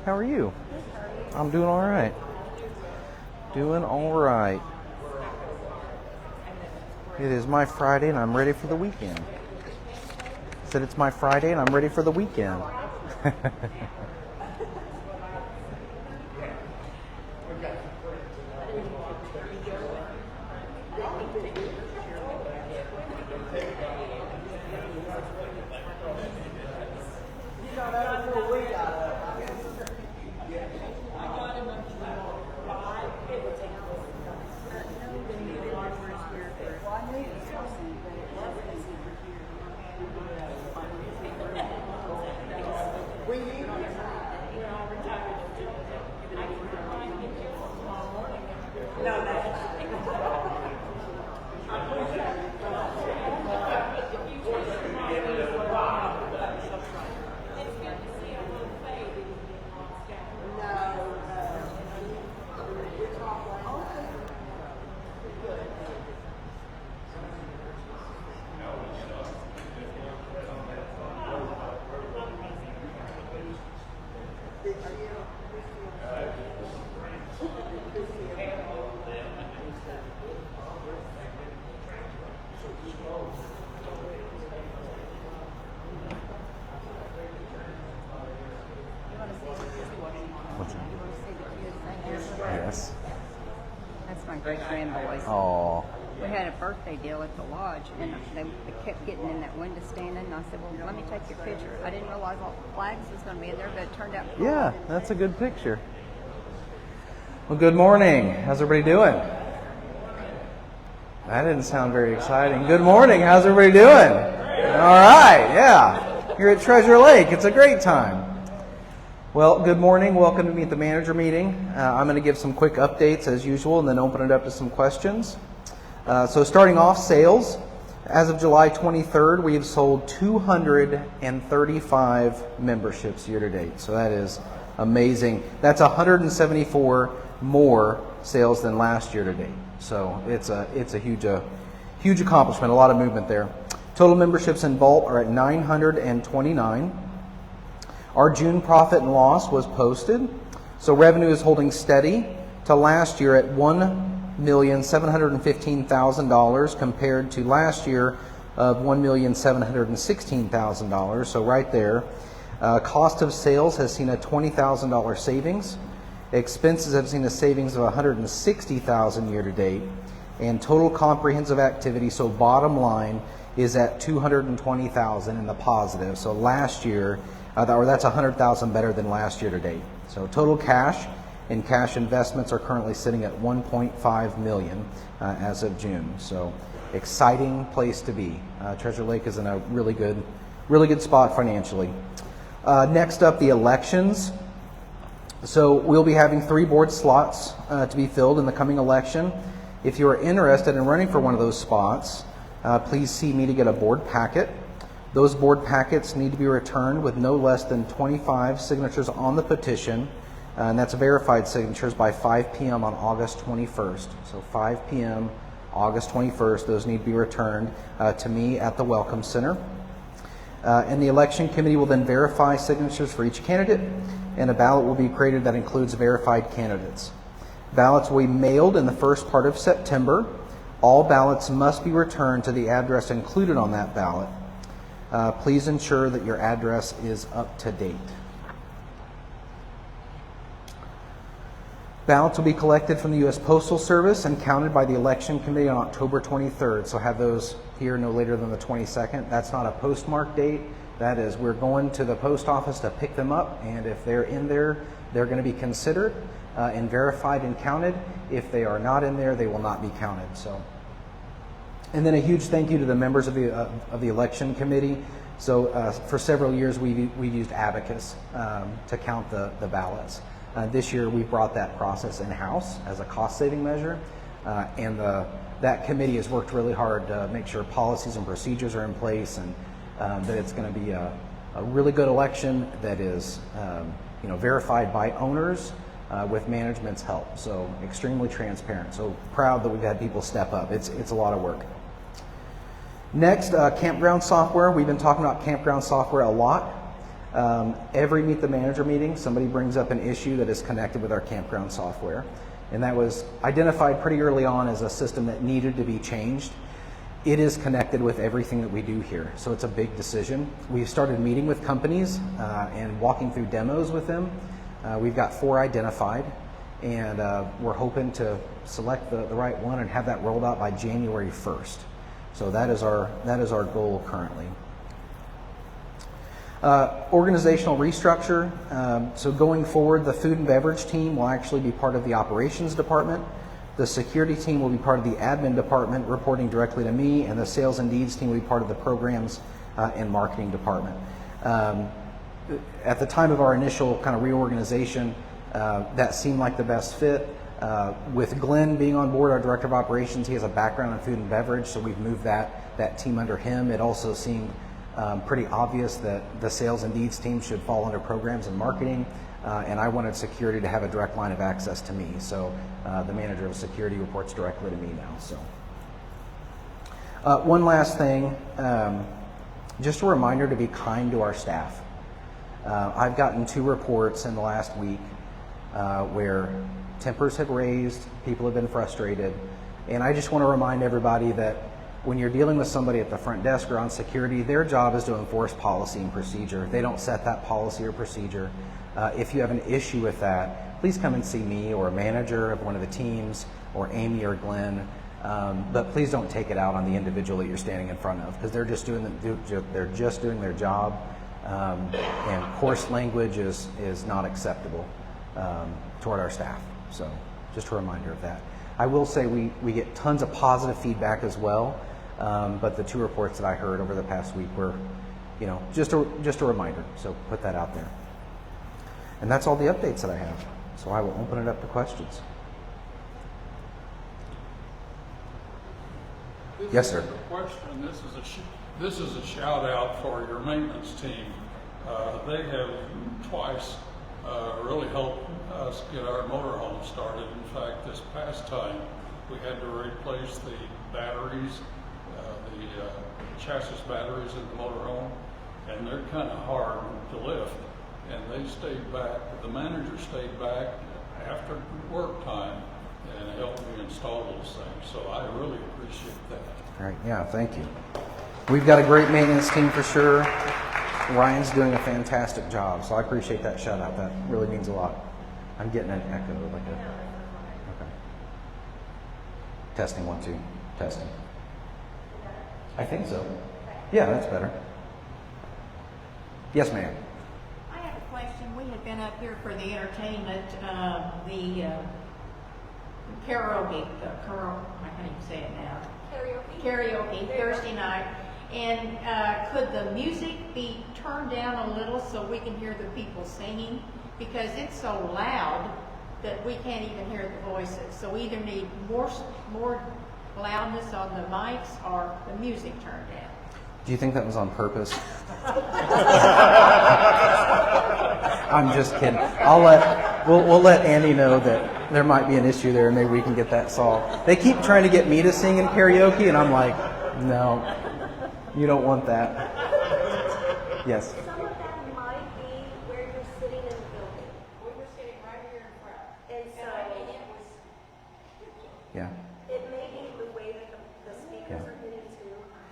How are you? I'm doing all right. Doing all right. It is my Friday and I'm ready for the weekend. I said it's my Friday and I'm ready for the weekend. Yes. That's my great-grandboys. Oh. We had a birthday deal at the lodge, and they kept getting in that window standing, and I said, well, let me take your picture. I didn't realize all the flags was going to be in there, but it turned out cool. Yeah, that's a good picture. Well, good morning. How's everybody doing? That didn't sound very exciting. Good morning. How's everybody doing? All right, yeah. You're at Treasure Lake. It's a great time. Well, good morning. Welcome to Meet the Manager meeting. I'm going to give some quick updates as usual and then open it up to some questions. So starting off, sales. As of July 23rd, we have sold 235 memberships year to date. So that is amazing. That's 174 more sales than last year to date. So it's a huge accomplishment, a lot of movement there. Total memberships in Vault are at 929. Our June profit and loss was posted. So revenue is holding steady to last year at $1,715,000 compared to last year of $1,716,000. So right there. Cost of sales has seen a $20,000 savings. Expenses have seen a savings of $160,000 year to date. And total comprehensive activity, so bottom line, is at $220,000 in the positive. So last year, or that's $100,000 better than last year to date. So total cash and cash investments are currently sitting at $1.5 million as of June. So exciting place to be. Treasure Lake is in a really good spot financially. Next up, the elections. So we'll be having 3 board slots to be filled in the coming election. If you are interested in running for one of those spots, please see me to get a board packet. Those board packets need to be returned with no less than 25 signatures on the petition, and that's verified signatures by 5 p.m. on August 21st. So 5 p.m. August 21st, those need to be returned to me at the Welcome Center. And the election committee will then verify signatures for each candidate, and a ballot will be created that includes verified candidates. Ballots will be mailed in the first part of September. All ballots must be returned to the address included on that ballot. Please ensure that your address is up to date. Ballots will be collected from the U.S. Postal Service and counted by the Election Committee on October 23rd. So have those here no later than the 22nd. That's not a postmark date. That is, we're going to the post office to pick them up, and if they're in there, they're going to be considered and verified and counted. If they are not in there, they will not be counted. So. And then a huge thank you to the members of the election committee. So for several years we've used Abacus to count the ballots. This year we brought that process in-house as a cost-saving measure, and that committee has worked really hard to make sure policies and procedures are in place, and that it's going to be a really good election that is verified by owners with management's help. So extremely transparent. So proud that we've had people step up. It's a lot of work. Next, campground software. We've been talking about campground software a lot. Every Meet the Manager meeting, somebody brings up an issue that is connected with our campground software. And that was identified pretty early on as a system that needed to be changed. It is connected with everything that we do here, so it's a big decision. We've started meeting with companies and walking through demos with them. We've got 4 identified, and we're hoping to select the right one and have that rolled out by January 1st. So that is our goal currently. Organizational restructure. So going forward, the food and beverage team will actually be part of the operations department. The security team will be part of the admin department, reporting directly to me, and the sales and needs team will be part of the programs and marketing department. At the time of our initial kind of reorganization, that seemed like the best fit. With Glenn being on board, our director of operations, he has a background in food and beverage, so we've moved that team under him. It also seemed pretty obvious that the sales and needs team should fall under programs and marketing, and I wanted security to have a direct line of access to me. So the manager of security reports directly to me now. So one last thing, just a reminder to be kind to our staff. I've gotten 2 reports in the last week where tempers have raised, people have been frustrated, and I just want to remind everybody that when you're dealing with somebody at the front desk or on security, their job is to enforce policy and procedure. They don't set that policy or procedure. If you have an issue with that, please come and see me or a manager of one of the teams or Amy or Glenn. But please don't take it out on the individual that you're standing in front of, because they're just doing their job, and coarse language is not acceptable toward our staff. So just a reminder of that. I will say we get tons of positive feedback as well, but the 2 reports that I heard over the past week were, just a reminder. So put that out there. And that's all the updates that I have. So I will open it up to questions. Yes, sir. Question. This is a shout out for your maintenance team. They have twice really helped us get our motorhome started. In fact, this past time we had to replace the batteries, the chassis batteries in the motorhome, and they're kind of hard to lift. And they stayed back. The manager stayed back after work time and helped me install those things. So I really appreciate that. All right. Yeah. Thank you. We've got a great maintenance team for sure. Ryan's doing a fantastic job, so I appreciate that shout out. That really means a lot. I'm getting an echo, okay. Testing 1 2. Testing. I think so. Yeah, that's better. Yes, ma'am. I have a question. We had been up here for the entertainment, the karaoke, I can't even say it now. Karaoke Thursday night. And could the music be turned down a little so we can hear the people singing? Because it's so loud that we can't even hear the voices. So we either need more loudness on the mics or the music turned down. Do you think that was on purpose? I'm just kidding. We'll let Andy know that there might be an issue there, and maybe we can get that solved. They keep trying to get me to sing in karaoke, and I'm like, no, you don't want that. Yes. Some of that might be where you're sitting in the building. We were sitting right here in front. And so I mean, it was, Yeah. it may be the way that the speakers Yeah. are hitting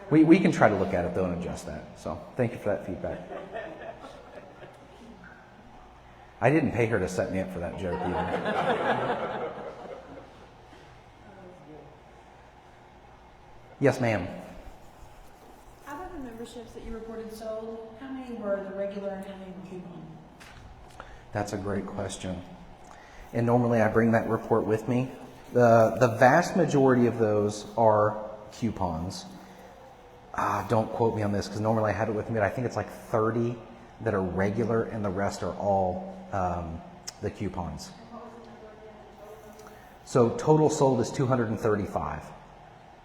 too. We can try to look at it though and adjust that. So thank you for that feedback. I didn't pay her to set me up for that joke either. Yes, ma'am. Out of the memberships that you reported sold, how many were the regular and how many were coupon? That's a great question. And normally I bring that report with me. The vast majority of those are coupons. Don't quote me on this because normally I have it with me, but I think it's like 30 that are regular and the rest are all the coupons. So total sold is 235.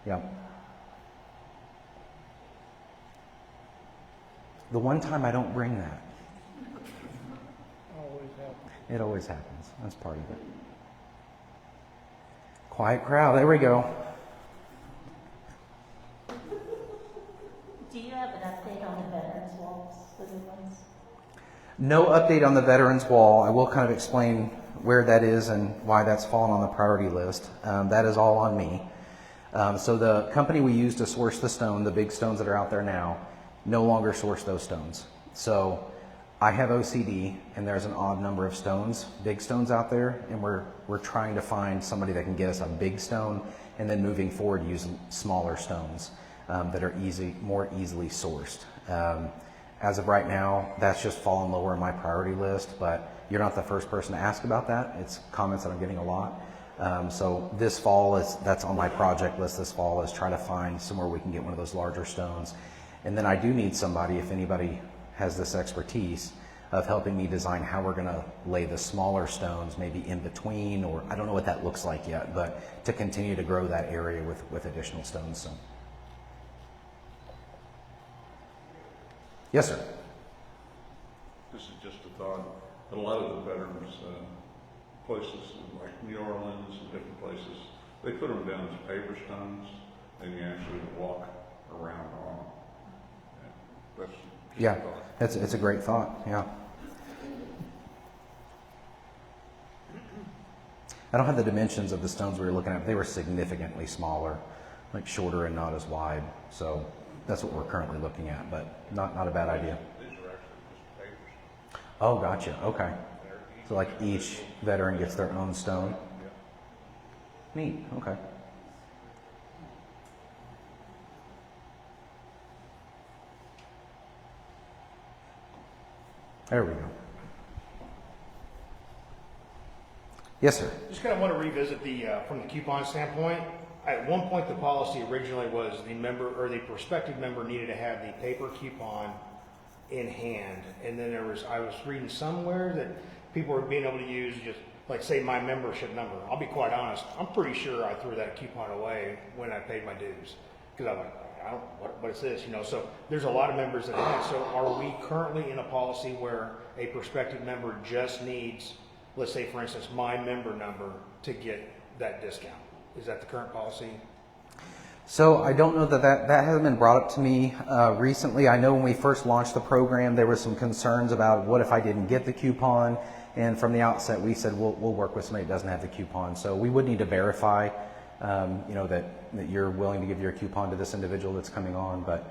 Yep. The one time I don't bring that. It always happens. That's part of it. Quiet crowd. There we go. Do you have an update on the veterans walks, the new ones? No update on the Veterans Wall. I will kind of explain where that is and why that's fallen on the priority list. That is all on me. So the company we use to source the stone, the big stones that are out there now, no longer source those stones. So I have OCD, and there's an odd number of stones, big stones out there, and we're trying to find somebody that can get us a big stone, and then moving forward use smaller stones that are more easily sourced. As of right now, that's just fallen lower in my priority list, but you're not the first person to ask about that. It's comments that I'm getting a lot. So this fall that's on my project list this fall, is try to find somewhere we can get one of those larger stones. And then I do need somebody, if anybody has this expertise, of helping me design how we're gonna lay the smaller stones, maybe in between, or I don't know what that looks like yet, but to continue to grow that area with additional stones. So. Yes, sir. This is just a thought. A lot of the veterans places like New Orleans and different places, they put them down as paper stones, and you actually walk around on them. That's just a thought. It's a great thought. Yeah. I don't have the dimensions of the stones we were looking at, but they were significantly smaller, like shorter and not as wide. So that's what we're currently looking at, but not a bad idea. These are actually just paper stones. Oh, gotcha. Okay. So like each veteran gets their own stone. Neat. Okay. There we go. Yes, sir. Just kind of want to revisit the from the coupon standpoint. At one point, the policy originally was the member or the prospective member needed to have the paper coupon in hand, and then I was reading somewhere that people were being able to use just like say my membership number. I'll be quite honest, I'm pretty sure I threw that coupon away when I paid my dues because I'm like, I don't what is this, you know? So there's a lot of members that have. So are we currently in a policy where a prospective member just needs, let's say for instance, my member number to get that discount? Is that the current policy? So I don't know that hasn't been brought up to me recently. I know when we first launched the program, there were some concerns about what if I didn't get the coupon, and from the outset we said we'll work with somebody that doesn't have the coupon. So we would need to verify, that you're willing to give your coupon to this individual that's coming on, but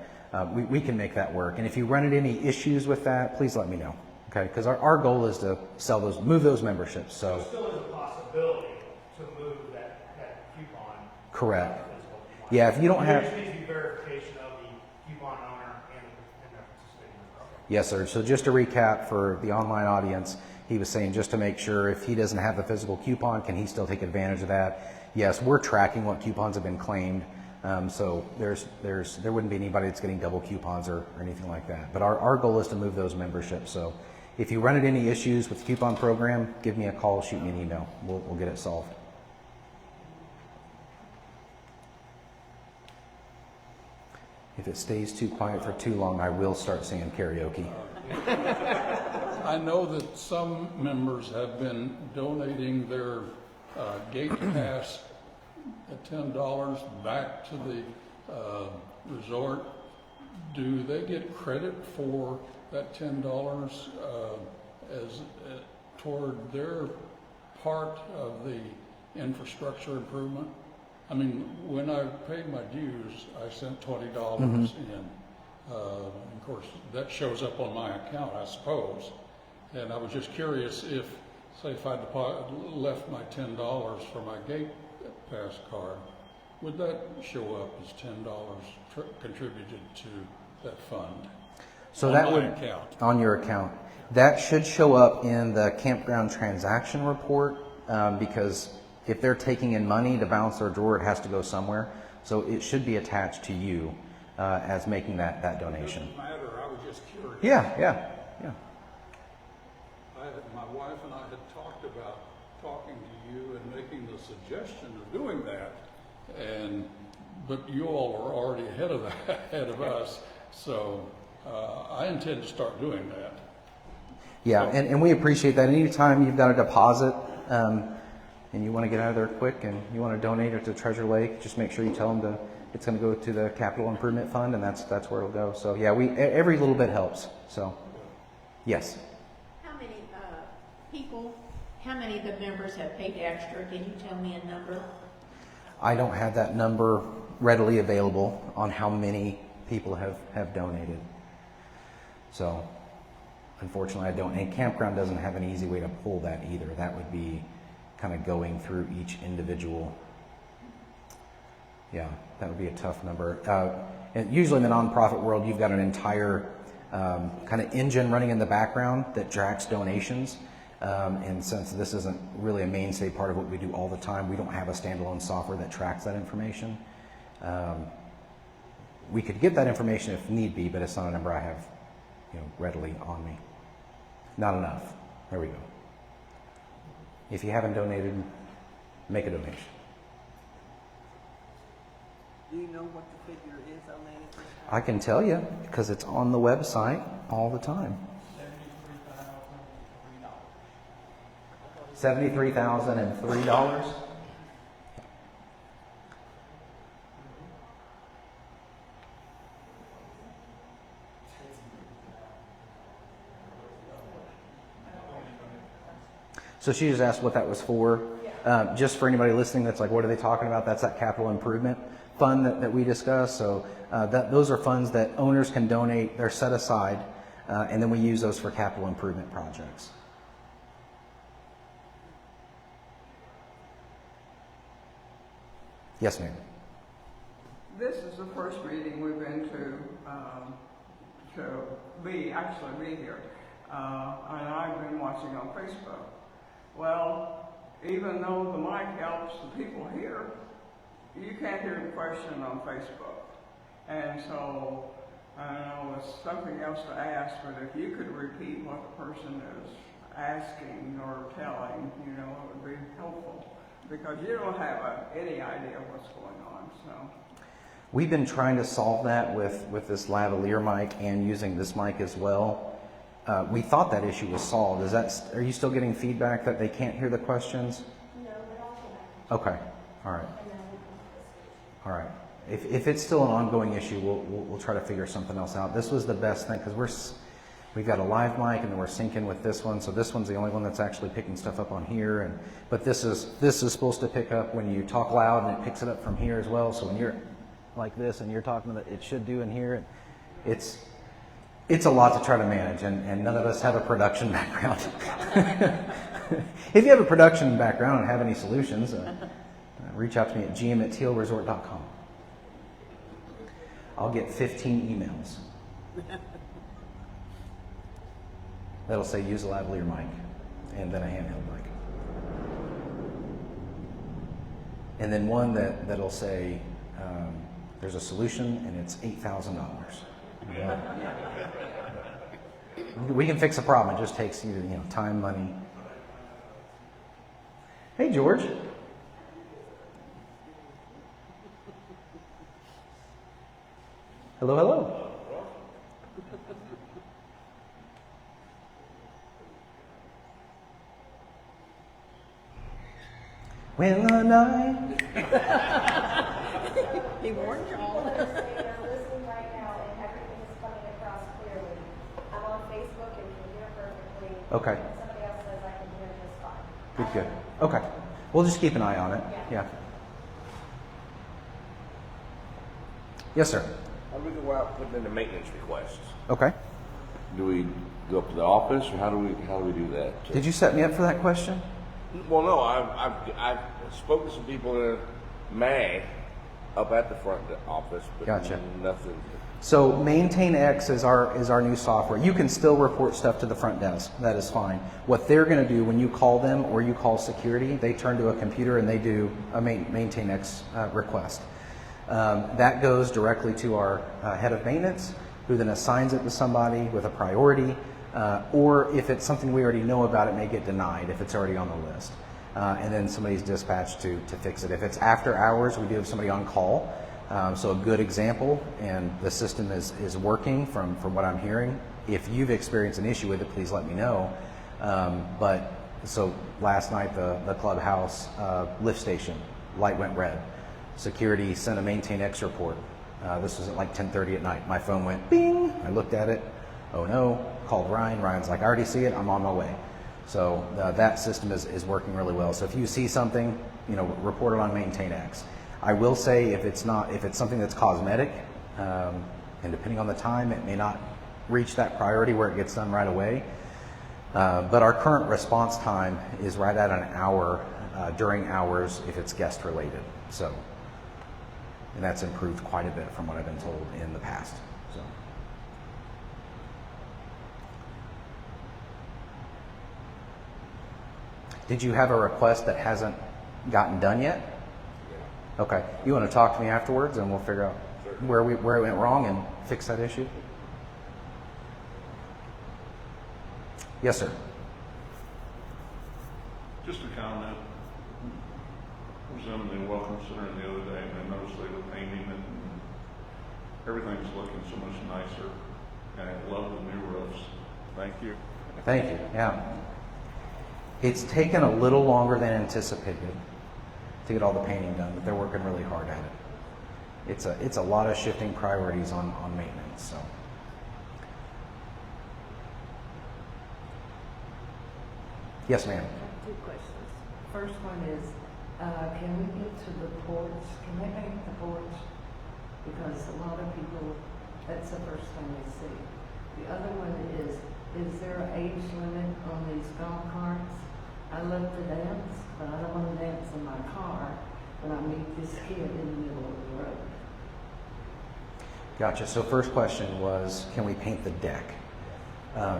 we can make that work. And if you run into any issues with that, please let me know, okay? Because our goal is to move those memberships. So There still is a possibility to move that coupon. correct. Yeah, if you don't have. There needs to be verification of the coupon owner and the participating member. Okay. Yes, sir. So just to recap for the online audience, he was saying just to make sure if he doesn't have the physical coupon, can he still take advantage of that? Yes, we're tracking what coupons have been claimed. So there wouldn't be anybody that's getting double coupons or anything like that. But our goal is to move those memberships. So if you run into any issues with the coupon program, give me a call, shoot me an email. We'll get it solved. If it stays too quiet for too long, I will start singing karaoke. I know that some members have been donating their gate pass at $10 back to the resort. Do they get credit for that $10 as toward their part of the infrastructure improvement? I mean, when I paid my dues, I sent $20 in. Of course, that shows up on my account, I suppose. And I was just curious if, say, if I'd left my $10 for my gate pass card, would that show up as $10 contributed to that fund? So on that my would account. On your account. That should show up in the campground transaction report because if they're taking in money to balance their drawer, it has to go somewhere. So it should be attached to you as making that donation. It doesn't matter. I was just curious. Yeah. My wife and I had talked about talking to you and making the suggestion of doing that, but you all are already ahead of us. So I intend to start doing that. Yeah, and we appreciate that. Anytime you've got a deposit and you want to get out of there quick and you want to donate it to Treasure Lake, just make sure you tell them it's going to go to the Capital Improvement Fund, and that's where it'll go. So yeah, every little bit helps. So yes. people, how many of the members have paid extra? Can you tell me a number? I don't have that number readily available on how many people have donated. So unfortunately I don't, and Campground doesn't have an easy way to pull that either. That would be kind of going through each individual. Yeah, that would be a tough number. And usually in the nonprofit world, you've got an entire kind of engine running in the background that tracks donations. And since this isn't really a mainstay part of what we do all the time, we don't have a standalone software that tracks that information. We could get that information if need be, but it's not a number I have, readily on me. Not enough. There we go. If you haven't donated, make a donation. Do you know what the figure is on that? I can tell you because it's on the website all the time. $73,003. So she just asked what that was for. Just for anybody listening that's like, what are they talking about? That's that capital improvement fund that we discussed. So those are funds that owners can donate. They're set aside, and then we use those for capital improvement projects. Yes, ma'am. This is the first meeting we've been to be here. And I've been watching on Facebook. Well, even though the mic helps the people here, you can't hear the question on Facebook. And so, I don't know, it's something else to ask, but if you could repeat what the person is asking or telling, it would be helpful. Because you don't have any idea what's going on, so. We've been trying to solve that with this lavalier mic and using this mic as well. We thought that issue was solved. Are you still getting feedback that they can't hear the questions? No, but I'll go back. Okay. All right. And then we'll All right. If it's still an ongoing issue, we'll try to figure something else out. This was the best thing because we've got a live mic and then we're syncing with this one. So this one's the only one that's actually picking stuff up on here. But this is supposed to pick up when you talk loud and it picks it up from here as well. So when you're like this and you're talking, it should do in here. It's a lot to try to manage, and none of us have a production background. If you have a production background and have any solutions, reach out to me at gm@tealresort.com. I'll get 15 emails. That'll say use a lavalier mic, and then a handheld mic. And then one that'll say there's a solution and it's $8,000. We can fix a problem. It just takes time, money. Hey, George. Hello, hello. When the night. He warned you all. I'm listening right now and everything is coming across clearly. I'm on Facebook and can hear perfectly. Okay. And somebody else says I can hear just fine. Good. Okay. We'll just keep an eye on it. Yeah. Yes, sir. How do we go out putting in the maintenance requests? Okay. Do we go up to the office, or how do we do that? Did you set me up for that question? Well, no. I've spoken to some people in May up at the front office, but Gotcha. nothing. So MaintainX is our new software. You can still report stuff to the front desk. That is fine. What they're going to do when you call them or you call security, they turn to a computer and they do a MaintainX request. That goes directly to our head of maintenance, who then assigns it to somebody with a priority. Or if it's something we already know about, it may get denied if it's already on the list. And then somebody's dispatched to fix it. If it's after hours, we do have somebody on call. So a good example, and the system is working from what I'm hearing. If you've experienced an issue with it, please let me know. But so last night, the clubhouse lift station light went red. Security sent a MaintainX report. This was at like 10:30 at night. My phone went bing. I looked at it. Oh no, called Ryan. Ryan's like, I already see it. I'm on my way. So that system is working really well. So if you see something, report it on MaintainX. I will say if it's something that's cosmetic, and depending on the time, it may not reach that priority where it gets done right away. But our current response time is right at an hour during hours if it's guest related. So, and that's improved quite a bit from what I've been told in the past. So. Did you have a request that hasn't gotten done yet? Yeah. Okay. You want to talk to me afterwards, and we'll figure out where it went wrong and fix that issue? Yes, sir. Just a comment. I was in the Welcome Center the other day, and I noticed they were painting it, and everything's looking so much nicer. And I love the new roofs. Thank you. Thank you. Yeah. It's taken a little longer than anticipated to get all the painting done, but they're working really hard at it. It's a lot of shifting priorities on maintenance. So. Yes, ma'am. I have two questions. First one is, can we get to the porch? Can they paint the porch? Because a lot of people, that's the first thing they see. The other one is there an age limit on these golf carts? I love to dance, but I don't want to dance in my car when I meet this kid in the middle of the road. Gotcha. So first question was, can we paint the deck?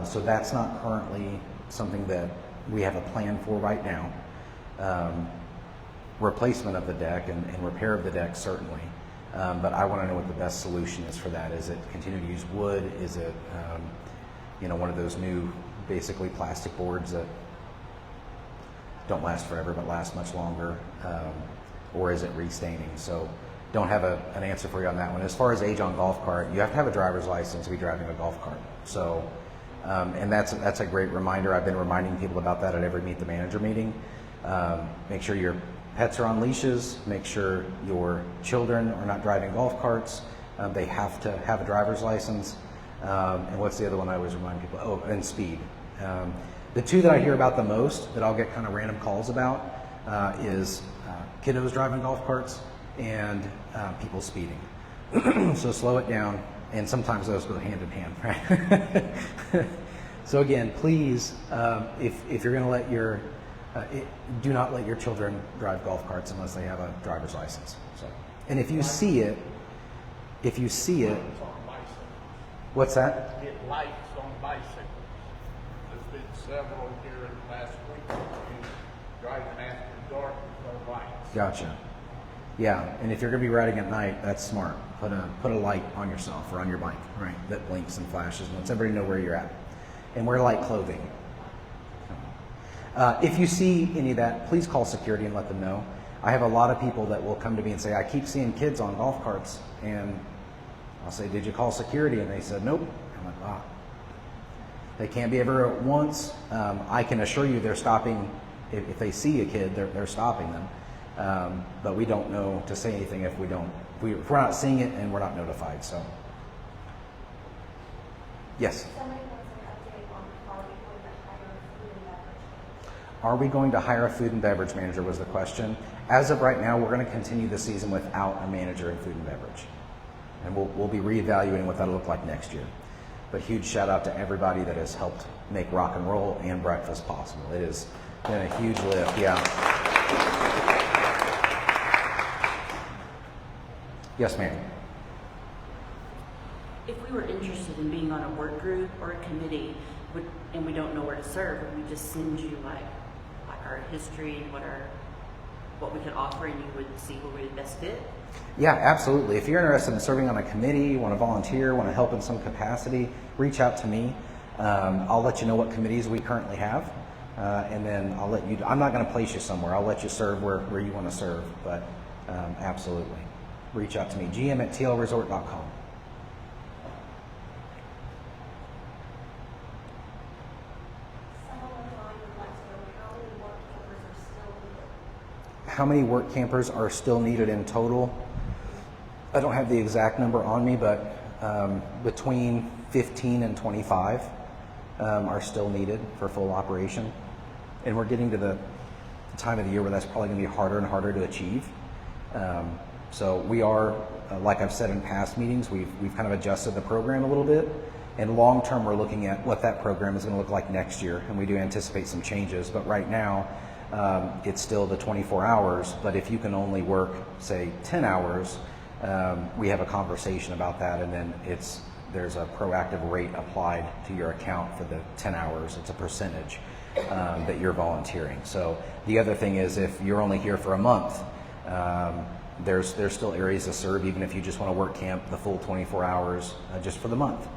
So that's not currently something that we have a plan for right now. Replacement of the deck and repair of the deck, certainly. But I want to know what the best solution is for that. Is it continue to use wood? Is it, one of those new, basically plastic boards that don't last forever but last much longer? Or is it restaining? So don't have an answer for you on that one. As far as age on golf cart, you have to have a driver's license to be driving a golf cart. So, and that's a great reminder. I've been reminding people about that at every Meet the Manager meeting. Make sure your pets are on leashes. Make sure your children are not driving golf carts. They have to have a driver's license. And what's the other one I always remind people? Oh, and speed. The two that I hear about the most that I'll get kind of random calls about is kiddos driving golf carts and people speeding. So slow it down, and sometimes those go hand in hand, right? So again, please, if you're going to let do not let your children drive golf carts unless they have a driver's license. So, and if you see it, what's that? Get lights on bicycles. There's been several here in the last week. Driving after dark with no lights. Gotcha. Yeah, and if you're going to be riding at night, that's smart. Put a light on yourself or on your bike, right? That blinks and flashes and lets everybody know where you're at. And wear light clothing. If you see any of that, please call security and let them know. I have a lot of people that will come to me and say, I keep seeing kids on golf carts, and I'll say, did you call security? And they said, nope. I'm like, wow. They can't be everywhere at once. I can assure you they're stopping. If they see a kid, they're stopping them. But we don't know to say anything if we're not seeing it and we're not notified. So, yes. Are we going to hire a food and beverage manager was the question. As of right now, we're going to continue the season without a manager in food and beverage. And we'll be reevaluating what that'll look like next year. But huge shout out to everybody that has helped make rock and roll and breakfast possible. It has been a huge lift, yeah. Yes, ma'am. If we were interested in being on a work group or a committee, and we don't know where to serve, would we just send you like our history and what we could offer, and you would see where we would best fit? Yeah, absolutely. If you're interested in serving on a committee, want to volunteer, want to help in some capacity, reach out to me. I'll let you know what committees we currently have, and then I'll let you. I'm not going to place you somewhere. I'll let you serve where you want to serve. But absolutely, reach out to me. gm@tlresort.com. How many work campers are still needed in total? I don't have the exact number on me, but between 15 and 25 are still needed for full operation. and we're getting to the time of the year where that's probably going to be harder and harder to achieve. So we are, like I've said in past meetings, we've kind of adjusted the program a little bit. And long term, we're looking at what that program is going to look like next year, and we do anticipate some changes. But right now, it's still the 24 hours. But if you can only work, say, 10 hours, we have a conversation about that, and then there's a proactive rate applied to your account for the 10 hours. It's a percentage that you're volunteering. So the other thing is, if you're only here for a month, there's still areas to serve, even if you just want to work camp the full 24 hours just for the month.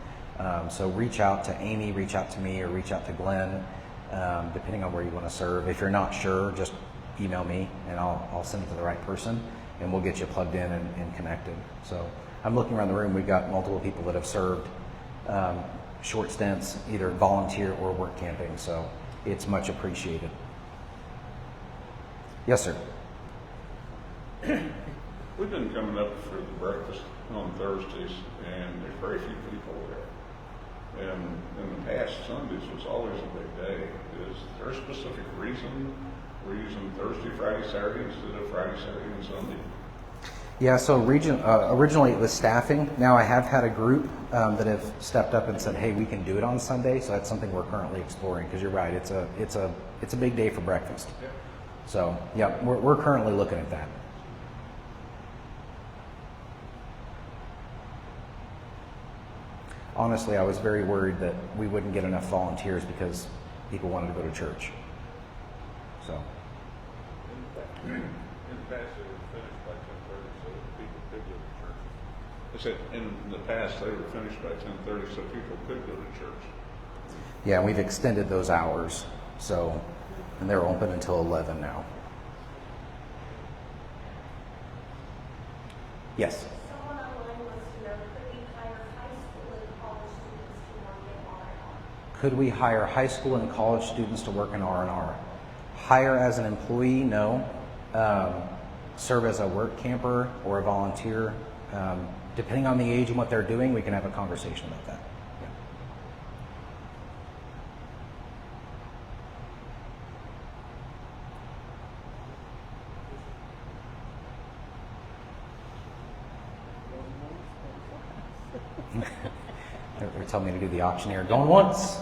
So reach out to Amy, reach out to me, or reach out to Glenn, depending on where you want to serve. If you're not sure, just email me and I'll send it to the right person, and we'll get you plugged in and connected. So I'm looking around the room. We've got multiple people that have served short stints, either volunteer or work camping. So it's much appreciated. Yes, sir. We've been coming up for the breakfast on Thursdays, and there's very few people there. And in the past, Sundays was always a big day. Is there a specific reason we're using Thursday, Friday, Saturday instead of Friday, Saturday, and Sunday? Yeah, so originally it was staffing. Now I have had a group that have stepped up and said, hey, we can do it on Sunday. So that's something we're currently exploring, because you're right, it's a big day for breakfast. Yeah. So yeah, we're currently looking at that. Honestly, I was very worried that we wouldn't get enough volunteers because people wanted to go to church. So. In the past, they were finished by 10:30, so people could go to church. I said in the past, they were finished by 10:30, so people could go to church. Yeah, we've extended those hours, so, and they're open until 11 now. Yes? Someone online wants to know, could we hire high school and college students to work in R&R? Could we hire high school and college students to work in R&R? Hire as an employee, no. Serve as a work camper or a volunteer. Depending on the age and what they're doing, we can have a conversation about that. They're telling me to do the auctioneer. Going once,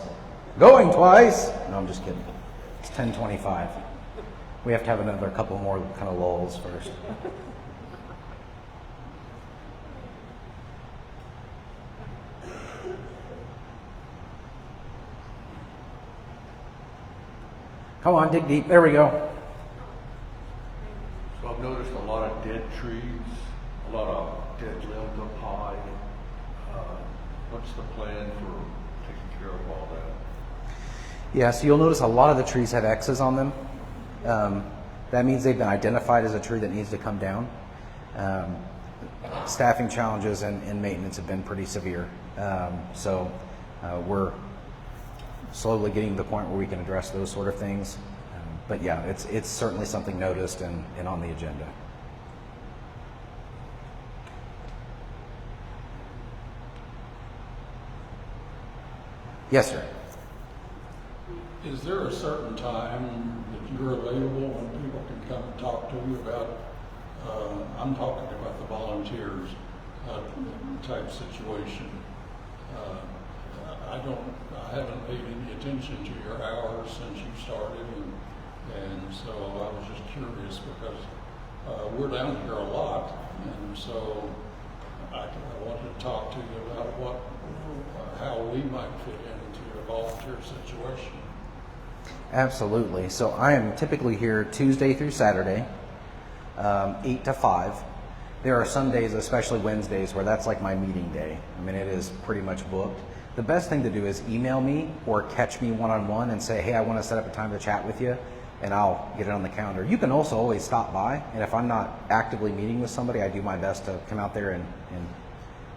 going twice. No, I'm just kidding. It's 10:25. We have to have another couple more kind of lulls first. Come on, dig deep. There we go. So I've noticed a lot of dead trees, a lot of dead limbs up high. What's the plan for taking care of all that? Yeah, so you'll notice a lot of the trees have X's on them. That means they've been identified as a tree that needs to come down. Staffing challenges and maintenance have been pretty severe. So we're slowly getting to the point where we can address those sort of things. But yeah, it's certainly something noticed and on the agenda. Yes, sir. Is there a certain time that you're available when people can come and talk to you about, I'm talking about the volunteers type situation. I haven't paid any attention to your hours since you started, and so I was just curious because we're down here a lot, and so I wanted to talk to you about how we might fit into a volunteer situation. Absolutely. So I am typically here Tuesday through Saturday, 8 to 5. There are some days, especially Wednesdays, where that's like my meeting day. I mean, it is pretty much booked. The best thing to do is email me or catch me one-on-one and say, hey, I want to set up a time to chat with you, and I'll get it on the calendar. You can also always stop by, and if I'm not actively meeting with somebody, I do my best to come out there and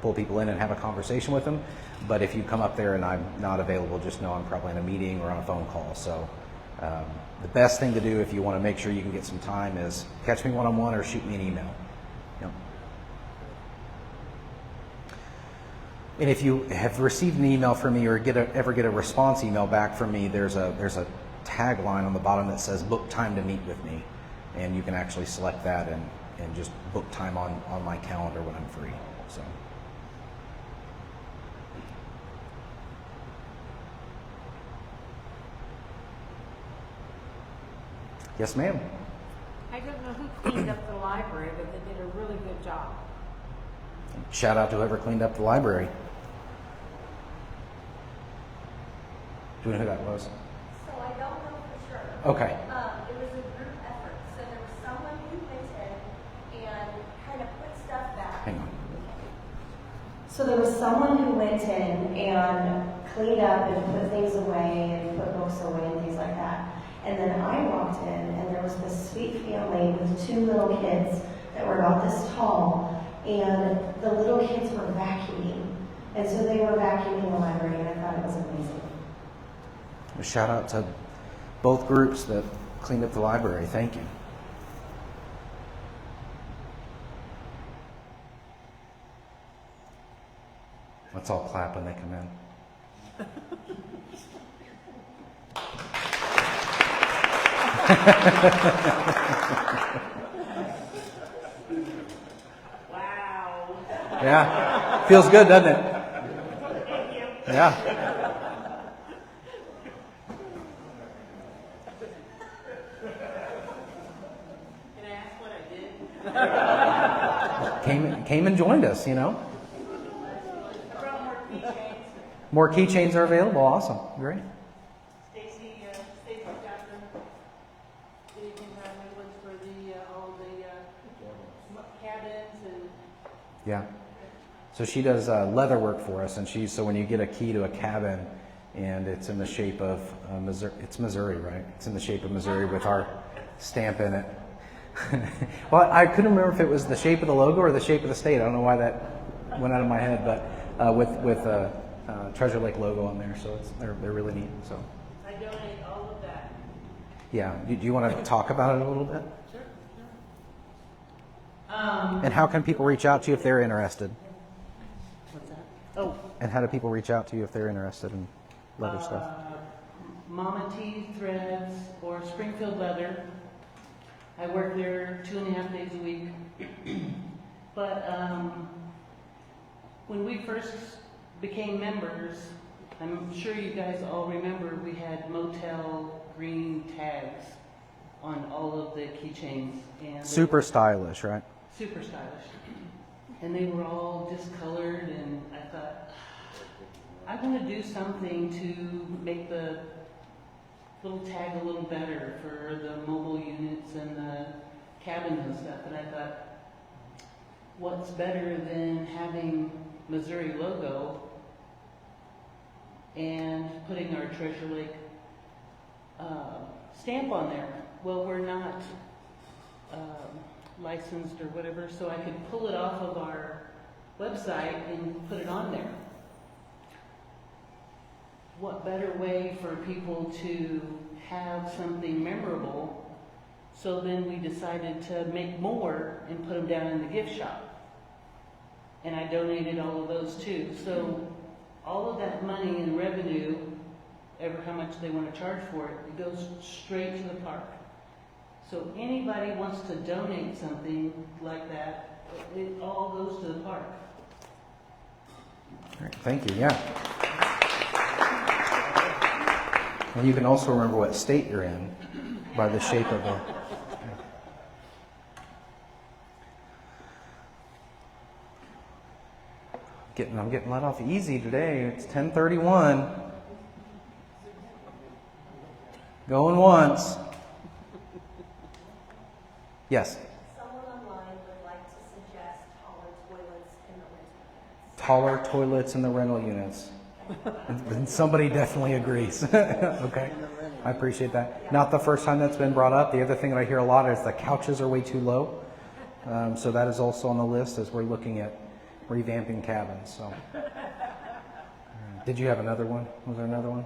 pull people in and have a conversation with them. But if you come up there and I'm not available, just know I'm probably in a meeting or on a phone call. So the best thing to do if you want to make sure you can get some time is catch me one-on-one or shoot me an email. Yep. And if you have received an email from me or ever get a response email back from me, there's a tagline on the bottom that says book time to meet with me. And you can actually select that and just book time on my calendar when I'm free. So. Yes, ma'am. I don't know who cleaned up the library, but they did a really good job. Shout out to whoever cleaned up the library. Do you know who that was? So I don't know for sure. Okay. It was a group effort. So there was someone who went in and kind of put stuff back. Hang on. So there was someone who went in and cleaned up and put things away and put books away and things like that. And then I walked in and there was this sweet family with 2 little kids that were about this tall, and the little kids were vacuuming. And so they were vacuuming the library, and I thought it was amazing. A shout out to both groups that cleaned up the library. Thank you. Let's all clap when they come in. Wow. Yeah. Feels good, doesn't it? Yeah. Can I ask what I did? Came and joined us, you know. More keychains are available. Awesome. Great. Stacy Johnson. You can have me ones for all the cabins and. Yeah. So she does leather work for us, and so when you get a key to a cabin, and it's in the shape of Missouri, it's Missouri, right? It's in the shape of Missouri with our stamp in it. Well, I couldn't remember if it was the shape of the logo or the shape of the state. I don't know why that went out of my head, but with Treasure Lake logo on there, so they're really neat. So. I donate all of that. Yeah. Do you want to talk about it a little bit? Sure. And how can people reach out to you if they're interested? What's that? Oh. And how do people reach out to you if they're interested in leather stuff? Mama T Threads or Springfield Leather. I work there 2.5 days a week. But when we first became members, I'm sure you guys all remember we had motel green tags on all of the keychains. And Super stylish, right? super stylish. And they were all discolored, and I thought, I want to do something to make the little tag a little better for the mobile units and the cabins and stuff. And I thought, what's better than having Missouri logo and putting our Treasure Lake stamp on there? Well, we're not licensed or whatever, so I could pull it off of our website and put it on there. What better way for people to have something memorable? So then we decided to make more and put them down in the gift shop. And I donated all of those too. So all of that money and revenue, ever how much they want to charge for it, it goes straight to the park. So anybody wants to donate something like that, it all goes to the park. All right, thank you. Yeah. And you can also remember what state you're in by the shape of the. I'm getting let off easy today. It's 10:31. Going once. Yes. Someone online would like to suggest taller toilets in the rental units. Taller toilets in the rental units. And somebody definitely agrees. Okay. I appreciate that. Not the first time that's been brought up. The other thing that I hear a lot is the couches are way too low. So that is also on the list as we're looking at revamping cabins. So, did you have another one? Was there another one?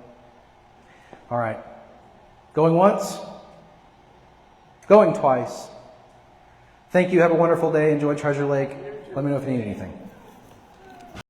All right. Going once? Going twice. Thank you. Have a wonderful day. Enjoy Treasure Lake. Let me know if you need anything.